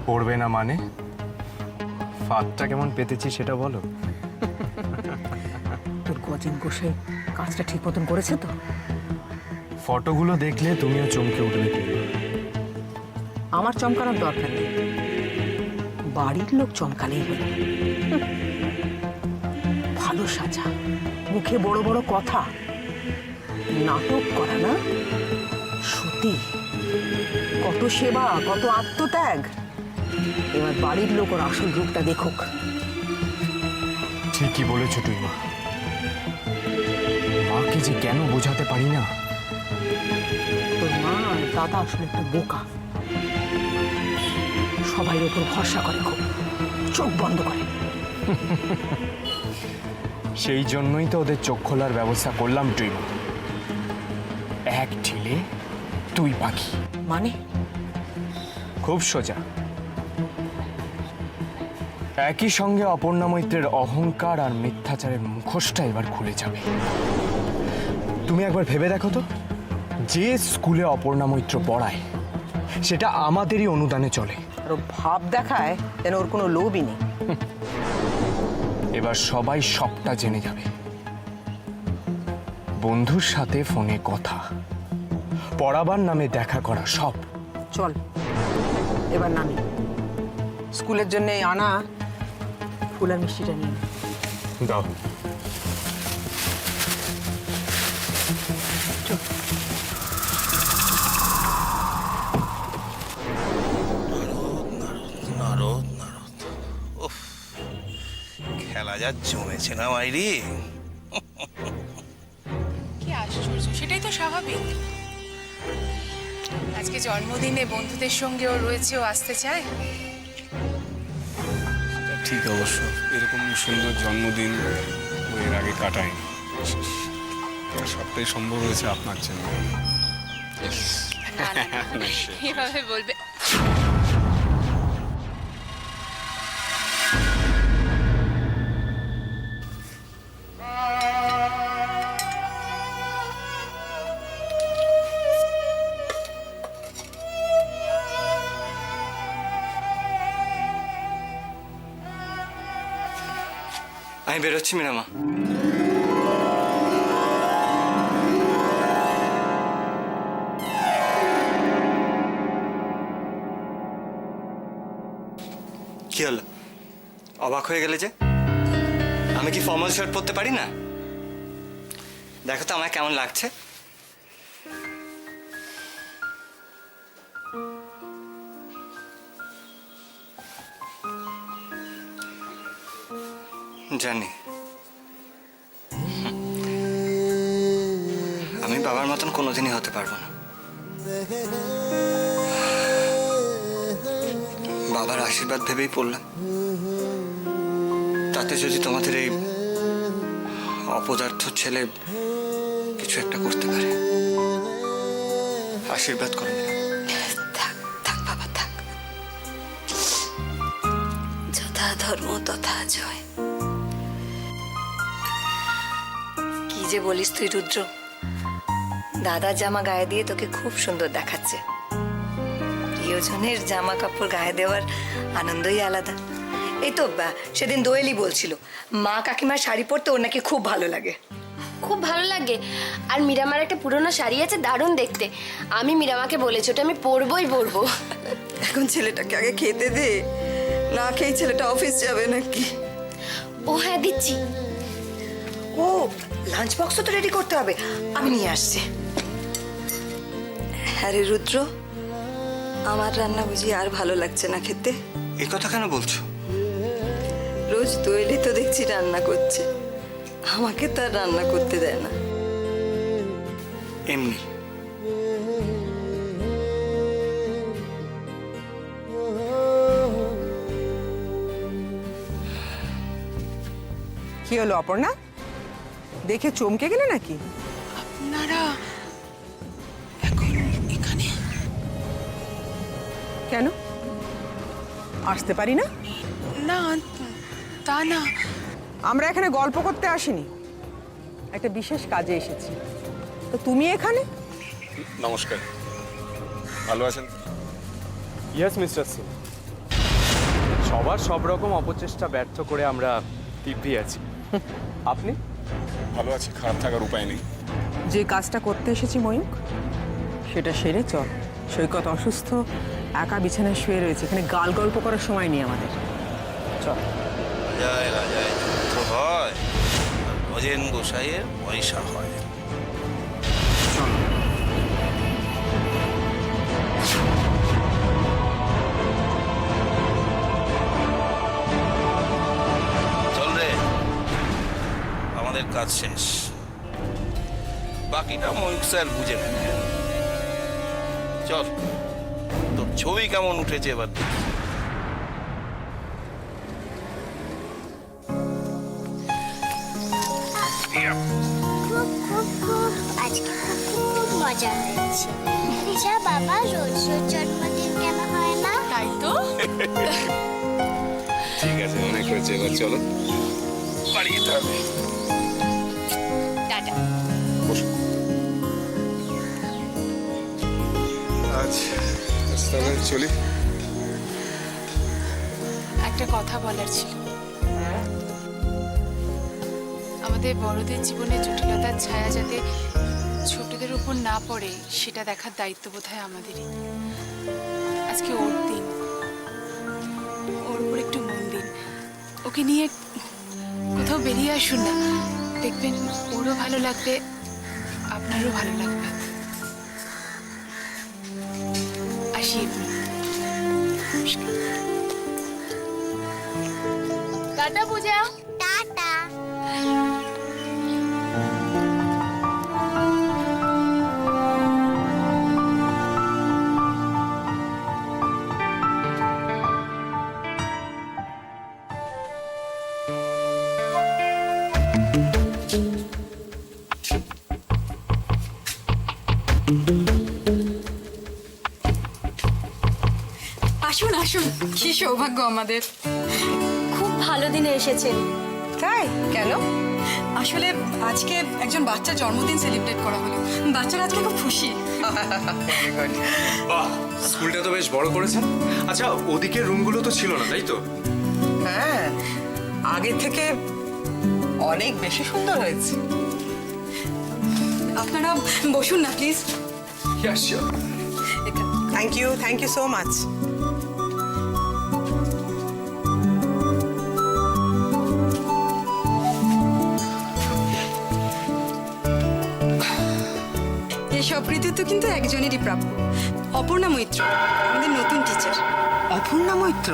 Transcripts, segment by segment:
পড়বে না মানে? ফাঁদটা কেমন পেতেছি সেটা বলো। তোর গজেন গোসাই কাজটা ঠিক মতন করেছে তো? ফটোগুলো দেখলে তুমিও চমকে উঠবে। আমার চমকানোর দরকার নেই, বাড়ির লোক চমকালেই হলো। ভালো সাজা, মুখে বড় বড় কথা, নাটক করা না? সত্যি কত সেবা, কত আত্মত্যাগ। এবার বাড়ির লোক ওর আসল রূপটা দেখুক। ঠিকই বলেছো তুই মা। মাকে যে কেন বোঝাতে পারি না। তোর মা আর দাদা আসলে একটা বোকা, সবাই ওপর ভরসা করে, খুব চোখ বন্ধ করে। সেই জন্যই তো ওদের চোখ খোলার ব্যবস্থা করলাম তুই মা। এক ঢিলে তুই পাখি। মানে? খুব সোজা। একই সঙ্গে অপর্ণা মৈত্রের অহংকার আর মিথ্যাচারের মুখোশটা এবার খুলে যাবে। তুমি একবার ভেবে দেখো তো, যে স্কুলে অপর্ণা মৈত্র পড়ায় সেটা আমাদেরই অনুদানে চলে। আর ও ভাব দেখায় যেন ওর কোনো লোভই নেই। এবার সবাই সবটা জেনে যাবে। বন্ধুর সাথে ফোনে কথা, পড়াবার নামে দেখা করা, সব। চল এবার নামি, স্কুলের জন্য আনা ফুল আর মিষ্টিটা নিয়ে নে। দাও। নারদ নারদ, উফ, খেলা যা জমেছে না মাইরি। কি আশ্চর্য, সেটাই তো স্বাভাবিক। আজকে জন্মদিনে বন্ধুদের সঙ্গেও রয়েছে, ও আসতে চায়। ঠিক অবশ্য, এরকম সুন্দর জন্মদিন ও এর আগে কাটায়নি। সবটাই সম্ভব হয়েছে আপনার জন্য। না, না, না, এভাবে বলবে। আমি বেরোচ্ছি মিনামা। কি হলো, অবাক হয়ে গেলে যে? আমি কি ফর্মাল শার্ট পরতে পারি না? দেখো তো আমার কেমন লাগছে। জানি আমি বাবার মতন কোনোদিনই হতে পারবো না। বাবার আশীর্বাদ ভেবেই পড়লাম, তাতে যদি তোমাদের এই অপদার্থ ছেলে কিছু একটা করতে পারে। আশীর্বাদ করো। থাক থাক বাবা থাক, যথা ধর্ম তথা জয়। কি যে বলিস তুই রুদ্র, দাদার জামা গায়ে দিয়ে তোকে খুব সুন্দর দেখাচ্ছে। প্রিয়জনের জামা কাপড় গায়ে দেওয়ার আনন্দই আলাদা। এই তো সেদিন দোয়েলি বলছিল মা কাকিমার শাড়ি পরতে ওর নাকি খুব ভালো লাগে। খুব ভালো লাগে। আর মীরামার একটা পুরনো শাড়ি আছে, দারুণ দেখতে। আমি মীরামাকে বলেছি ওটা আমি পরবই পরবো। এখন ছেলেটাকে আগে খেতে দে, না খেয়ে ছেলেটা অফিস যাবে নাকি? ও হ্যাঁ দিচ্ছি। ও লাঞ্চ বক্সও তো রেডি করতে হবে, আমি নিয়ে আসছি। হ্যাঁ রে রুদ্র, আমার রান্না বুঝি আর ভালো লাগছে না খেতে? এই কথা কেন বলছো? রোজ দোয়েলি তো দেখছি রান্না করছে, আমাকে তো আর রান্না করতে দেয় না। এমনি। কি হলো অপর্ণা, দেখে চমকে গেলে নাকি? আপনারা এখন এখানে? কেন আসতে পারি না? না, তা না। আমরা এখানে গল্প করতে আসিনি, একটা বিশেষ কাজে এসেছি। তো তুমি এখানে? নমস্কার, ভালো আছেন? Yes mister Singh. সবার সব রকম অপচেষ্টা ব্যর্থ করে আমরা দিব্যি আছি। আপনি? ভালো আছি, খারাপ থাকার উপায় নেই। যে কাজটা করতে এসেছি ময়ূক, সেটা সেরে চল। সৈকত অসুস্থ, একা বিছানায় শুয়ে রয়েছে, এখানে গাল গল্প করার সময় নেই আমাদের। চল। রাজায় রাজায় যুদ্ধ হয়, আর গজেন গোসাইয়ের পয়সা হয়। চল রে, আমাদের কাজ শেষ, বাকিটা ময়ূক স্যার বুঝে নেবে। চল, তোর ছবি কেমন উঠেছে এবার দেখি। খুব খুব খুব আজকে খুব খুব মজা হয়েছে। আচ্ছা বাবা, রোজ রোজ জন্মদিন কেন হয় না? তাই তো। ঠিক আছে, অনেক হয়েছে, এবার চলো বাড়ি যেতে হবে। টাটা। বসো। আজ তাহলে চলি। একটা কথা বলার ছিল। আমাদের বড়দের জীবনে জটিলতার ছায়া যাতে ছোটদের উপর না পড়ে, সেটা দেখার দায়িত্ব বোধহয় আমাদেরই। আজকে ওর দিন, ওর উপর একটু মন দিন, ওকে নিয়ে কোথাও বেরিয়ে আসুন না, দেখবেন ওরও ভালো লাগবে, আপনারও ভালো লাগবে। আসি। টাটা পূজা। টাটা। আসুন আসুন, কি সৌভাগ্য আমাদের। খুব ভালো দিনে এসেছেন। তাই? কেন? আসলে আজকে একজন বাচ্চার জন্মদিন সেলিব্রেট করা হলো, বাচ্চারা আজকে খুব খুশি। বাহ, স্কুলটা তো বেশ বড় করেছেন। আচ্ছা, ওদিকের রুমগুলো তো ছিল না, তাই তো? হ্যাঁ, আগে থেকে অনেক বেশি সুন্দর হয়েছে। আপনারা বসুন না please. Thank you so much. এসব কৃতিত্ব কিন্তু একজনেরই প্রাপ্য, অপর্ণা মৈত্র, আমাদের নতুন টিচার। অপর্ণা মৈত্র?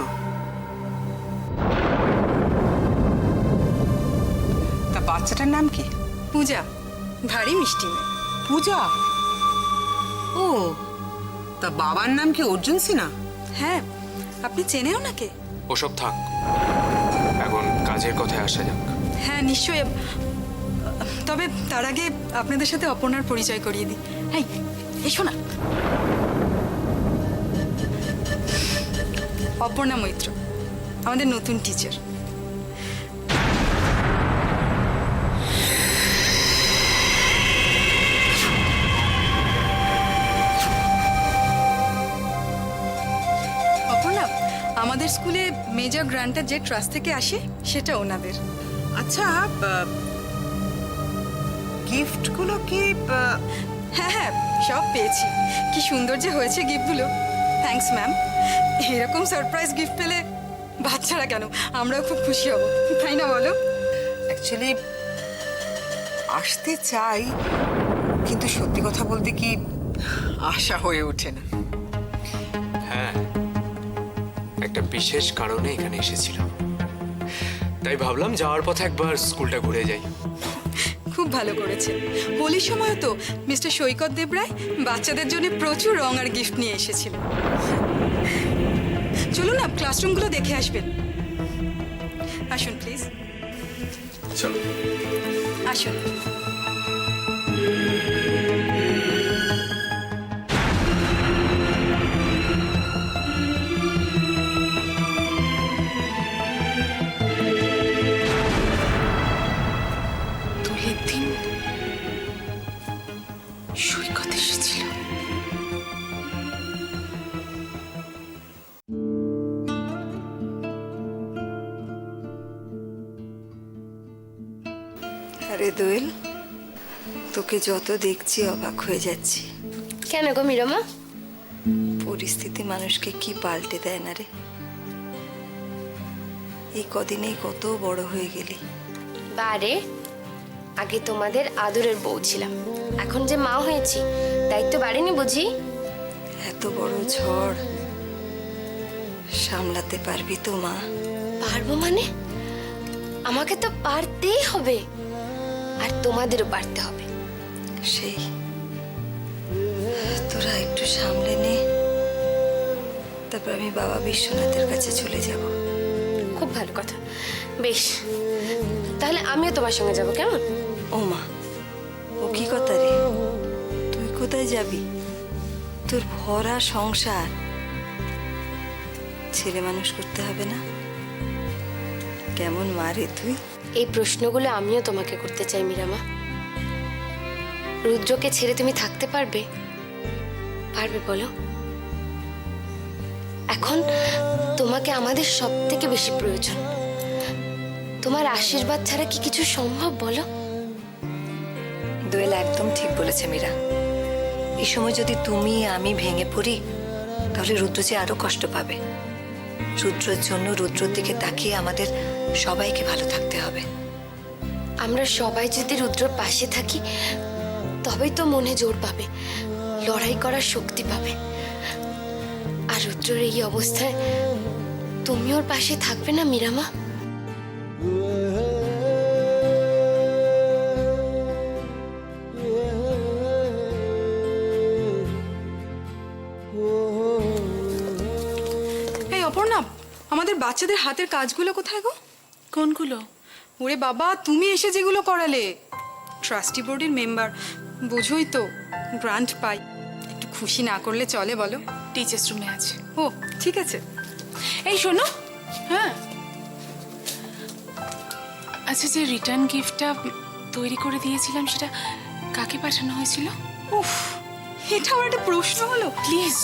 তা বাচ্চাটার নাম কি? পূজা, ভারী মিষ্টি মেয়ে। পূজা? ও, তা বাবার নাম কি অর্জুন সিনহা? হ্যাঁ, আপনি চেনেও নাকি? ওসব থাক, এখন কাজের কথায় আসা যাক। হ্যাঁ নিশ্চয়ই, তবে তার আগে আপনাদের সাথে অপর্ণার পরিচয় করিয়ে দিই। এই এসো না। অপর্ণা মৈত্র, আমাদের নতুন টিচার। অপর্ণা, আমাদের স্কুলে মেজর গ্রান্টার যে ট্রাস্ট থেকে আসে সেটা ওনাদের। আচ্ছা, গিফটগুলো কি? হ্যাঁ হ্যাঁ, সব পেয়েছি। কি সুন্দর যে হয়েছে গিফটগুলো। Thanks ma'am. এরকম সারপ্রাইজ গিফট পেলে বাচ্চারা কেন, আমরাও খুব খুশি হব, তাই না বলো? অ্যাকচুয়ালি আসতে চাই, কিন্তু সত্যি কথা বলতে কি আশা হয়ে ওঠে না। হ্যাঁ, একটা বিশেষ কারণে এখানে এসেছিলাম, তাই ভাবলাম যাওয়ার পথে একবার স্কুলটা ঘুরে যাই। খুব ভালো করেছে। হোলির সময় তো মিস্টার সৈকত দেবরায় বাচ্চাদের জন্য প্রচুর রং আর গিফট নিয়ে এসেছিল। চলুন না, ক্লাসরুমগুলো দেখে আসবেন। আসুন প্লিজ। চলো। আসুন। দোলের দিন সৈকত এসেছিল। আরে দোয়েল, তোকে যত দেখছি অবাক হয়ে যাচ্ছি। কেন গো মিরামা? পরিস্থিতি মানুষকে কি পাল্টে দেয় না রে। এই কদিনেই কত বড় হয়ে গেলি। বারে, আগে তোমাদের আদরের বউ ছিলাম, এখন যে মা হয়েছি দায়িত্ব বাড়েনি বুঝি? এত বড় ঝড় সামলাতে পারবি তো মা? পারবো মানে? আমাকে তো পারতেই হবে, আর তোমাদেরও পারতে হবে। সেই তোরা একটু সামলে নে, তারপর আমি বাবা বিশ্বনাথের কাছে চলে যাব। খুব ভালো কথা, বেশ, তাহলে আমিও তোমার সঙ্গে যাব, কেমন? ও মা, ও কি কথা রে? তুই কোথায় যাবি? তোর ভরা সংসার, ছেলে মানুষ করতে হবে না? কেমন মা রে তুই? এই প্রশ্নগুলো আমিও তোমাকে করতে চাই মিরামা। রুদ্রকে ছেড়ে তুমি থাকতে পারবে? পারবে বলো? এখন তোমাকে আমাদের সব থেকে বেশি প্রয়োজন। তোমার আশীর্বাদ ছাড়া কি কিছু সম্ভব বলো? দোয়েল একদম ঠিক বলেছে মীরা। এই সময় যদি তুমি আমি ভেঙে পড়ি, তাহলে রুদ্র যে আরো কষ্ট পাবে। রুদ্রের জন্য রুদ্রর দিকে তাকিয়ে আমাদের সবাইকে ভালো থাকতে হবে। আমরা সবাই যদি রুদ্রর পাশে থাকি, তবেই তো মনে জোর পাবে, লড়াই করার শক্তি পাবে। আর রুদ্রর এই অবস্থায় তুমি ওর পাশে থাকবে না মিরামা? এই অপর্ণা, আমাদের বাচ্চাদের হাতের কাজগুলো কোথায় গো? কোনগুলো? ওরে বাবা, তুমি এসে যেগুলো করালে। ট্রাস্টি বোর্ডের মেম্বার, বোঝোই তো, গ্রান্ট পাই। একটু খুশি না করলে চলে বলো? টিচার্স রুমে আছে। ও ঠিক আছে। এই শোনো, হ্যাঁ, আচ্ছা, যে রিটার্ন গিফটটা তৈরি করে দিয়েছিলাম সেটা কাকে পাঠানো হয়েছিল? উফ, এটা আমার একটা প্রশ্ন হলো। প্লিজ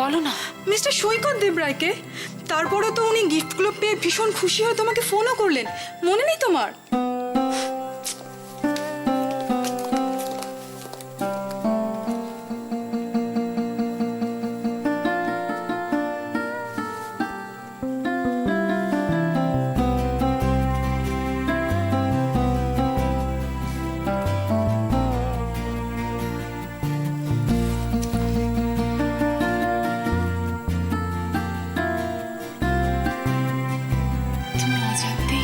বলো না। মিস্টার সৈকত দেবরায়কে। তারপরে তো উনি গিফটগুলো পেয়ে ভীষণ খুশি হয়ে তোমাকে ফোনও করলেন, মনে নেই তোমার? তুমি অজান্তে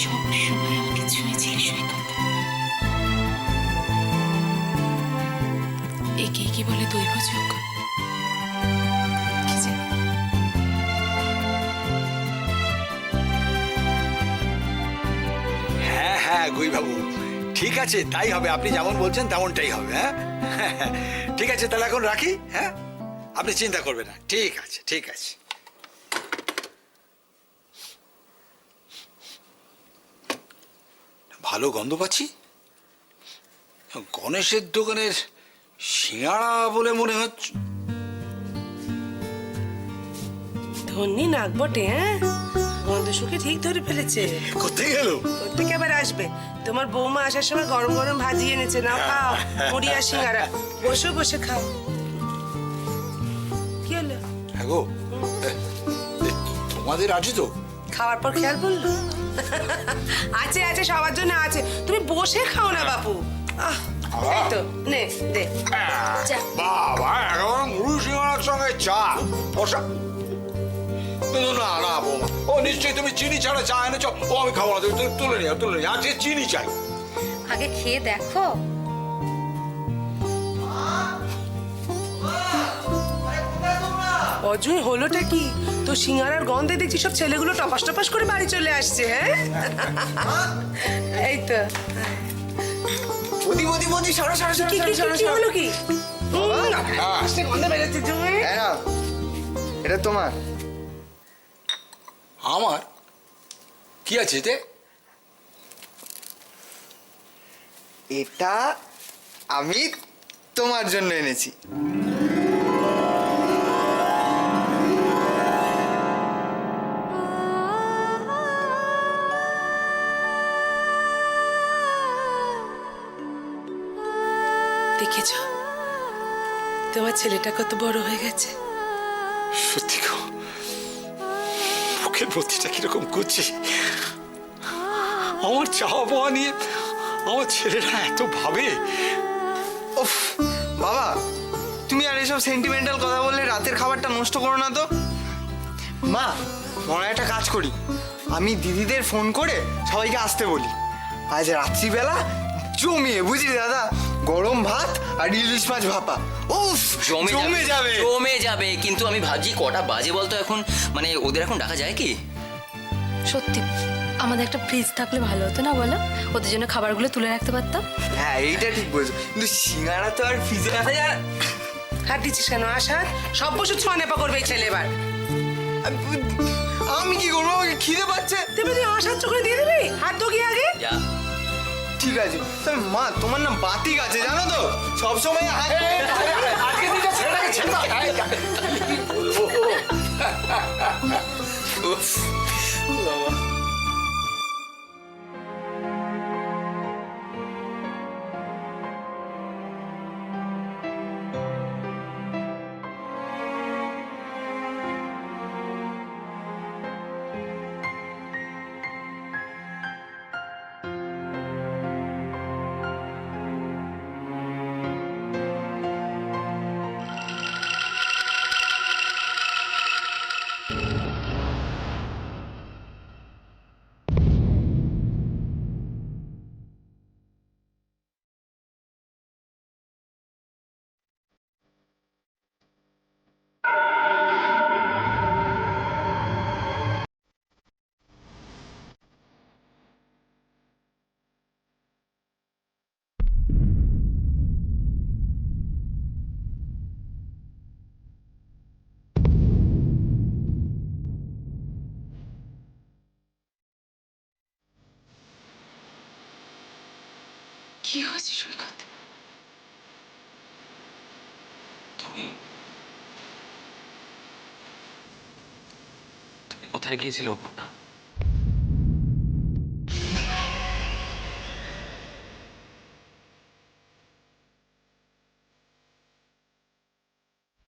সব সময় আমাকে ছুঁয়েছিলে সৈকত। একে কি বলে দৈবযোগ? কি জানি। হ্যাঁ হ্যাঁ গুই বাবু, ঠিক আছে, তাই হবে। আপনি যেমন বলছেন তেমনটাই হবে। হ্যাঁ ঠিক আছে, তাহলে এখন রাখি। হ্যাঁ, আপনি চিন্তা করবেন না। ঠিক আছে, ঠিক আছে। ভালো গন্ধ পাচ্ছি। গণেশের দোকানের সিঙ্গাড়া বলে মনে হচ্ছে। ধন্যি নাক বটে, হ্যাঁ, গন্ধ শুকে ঠিক ধরে ফেলেছে। কোথায় গেল? কোথেকে আবার আসবে? তোমার বৌমা আসার সময় গরম গরম ভাজি এনেছে, নাও খাও। মুড়ি আর সিঙ্গারা, বসে বসে খাও। কি হলো? হ্যাঁ গো, তোমাদের আছে তো? খাওয়ার পর খেয়াল বললো? আছে আছে, সবার জন্য আছে, তুমি বসে খাও না বাপু। এই তো নে দে। বাবা, এখন মুড়ি সিঙ্গারার সঙ্গে চা বসা। না না বৌমা, ও নিশ্চয়ই তুমি চিনি ছাড়া চা এনেছ। ও আমি খাবো না, তুমি তুলে নিও, তুলে নিও। আজকে চিনি চাই। আগে খেয়ে দেখো। অজয়, হলোটা কি? তো সিঙ্গারার গন্ধে দেখছি সব ছেলেগুলো টপাস টপাস করে বাড়ি চলে আসছে। হ্যাঁ, এই তো। বদি বদি বদি, সরো সরো সরো কি কি সরো, কি সরো। হলো কি? আসতে গন্ধ বেরোচ্ছে তুমি। এটা তোমার। আমার কি আছে এতে? এটা আমি তোমার জন্য এনেছি। দেখেছ তোমার ছেলেটা কত বড় হয়ে গেছে। সত্যি গো, বুকের ভর্তিটা কিরকম করছে। আমার চাওয়া পাওয়া নিয়ে আমার ছেলেরা এত ভাবে। উফ বাবা, তুমি আর এসব সেন্টিমেন্টাল কথা বললে রাতের খাবারটা নষ্ট করো না তো। মা, মনে একটা কাজ করি, আমি দিদিদের ফোন করে সবাইকে আসতে বলি। আজ রাত্রিবেলা জমিয়ে, বুঝলি দাদা, গরম ভাত আর ইলিশ মাছ ভাপা। উফ, জমে যাবে। জমে যাবে, কিন্তু আমি ভাবছি কটা বাজে বলতো এখন, মানে ওদের এখন ডাকা যায় কি? সত্যি আমাদের একটা ফ্রিজ থাকলে ভালো হতো না বলো? ওদের জন্য খাবারগুলো তুলে রাখতে পারতাম। হ্যাঁ, এইটা ঠিক বলছো, কিন্তু সিঙ্গারা তো আর ফ্রিজে রাখা যায় না। হাত দিচ্ছিস কেন? আসার সব বসে ছোঁয়া নেপা করবে এই ছেলে এবার। আমি কি করবো? আমাকে খিদে পাচ্ছে। তুমি আসার চোখে দিয়ে দিবি, হাত তো গিয়ে আগে। যা। ঠিক আছে, তবে মা তোমার না বাতিক আছে জানো তো, সবসময় আজকে দিনটা ছেলেটাকে ছেড়ে দাও। উফ, বাবা। কি হয়েছে সৈকত? তুমি কোথায় গিয়েছিলে অপর্ণা?